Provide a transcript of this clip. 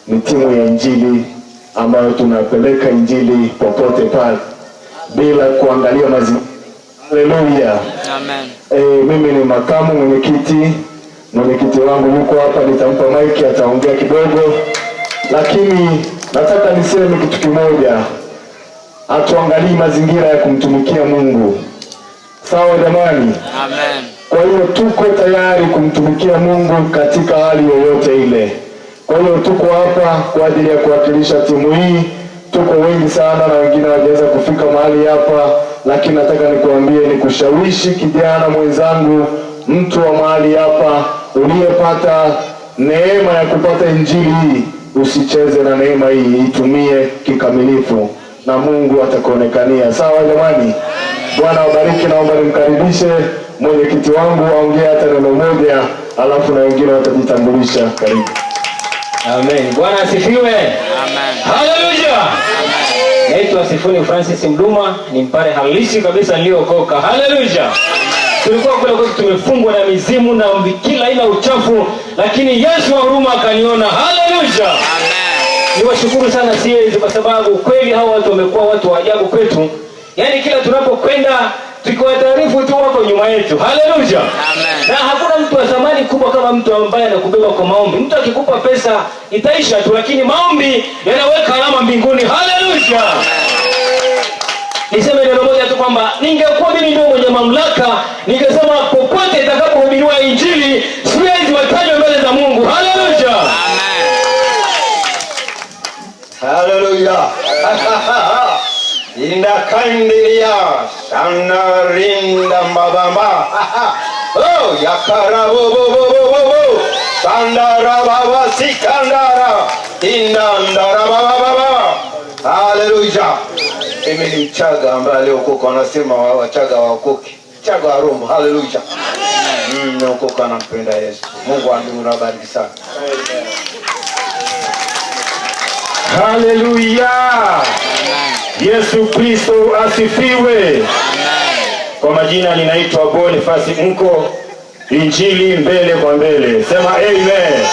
ni timu ya injili ambayo tunapeleka injili popote pale bila kuangalia mazingira. Haleluya. Amen. Mimi ni makamu mwenyekiti wangu yuko hapa, nitampa maiki ataongea kidogo, lakini nataka niseme kitu kimoja. Atuangalie mazingira ya kumtumikia Mungu. Sawa jamani? Amen. Kwa hiyo tuko tayari kumtumikia Mungu katika hali yoyote ile. Kwa hiyo tuko hapa kwa ajili ya kuwakilisha timu hii. Tuko wengi sana na wengine hawajaweza kufika mahali hapa, lakini nataka nikuambie, nikushawishi kijana mwenzangu, mtu wa mahali hapa, uliyepata neema ya kupata injili hii, usicheze na neema hii, itumie kikamilifu na Mungu atakuonekania. Sawa jamani? Bwana wabariki. Naomba nimkaribishe mwenyekiti wangu aongee hata neno moja, alafu na wengine watajitambulisha. Karibu. Amen. Bwana asifiwe. Amen. Haleluya. Amen. Naitwa Sifuni Francis Mduma, ni mpare halisi kabisa niliokoka. Haleluya. Tulikuwa kule kwetu tumefungwa na mizimu na kila aina uchafu, lakini Yesu wa huruma akaniona. Haleluya. Amen. Niwashukuru sana siwezi, kwa sababu kweli hao watu wamekuwa watu wa ajabu kwetu. Yaani kila tunapokwenda tukiwataarifu tu wako nyuma yetu. Haleluya. Amen. Na hakuna mtu wa thamani kubwa kama mtu ambaye anakubeba kwa maombi. Mtu akikupa pesa itaisha tu, lakini maombi yanaweka alama mbinguni. Haleluya. Niseme neno moja tu kwamba ningekuwa mimi ndio mwenye mamlaka, ningesema popote itakapohubiriwa injili siwezi watajwa mbele za Mungu. Haleluya. Amen. Haleluya. Inda kandiria sana rinda mbabamba. Oh yakara bo bo bo bo bo bo. Sandara baba sikandara. Indandara baba baba. Haleluya. Mimi ni Mchaga ambaye aliokoka, wanasema Wachaga waokoke. Mchaga wa Roma. Haleluya. Naokoka nampenda Yesu. Mungu anabariki sana. Haleluya. Yesu Kristo asifiwe. Amen. Kwa majina ninaitwa Boniface Mko, injili mbele kwa mbele. Sema amen.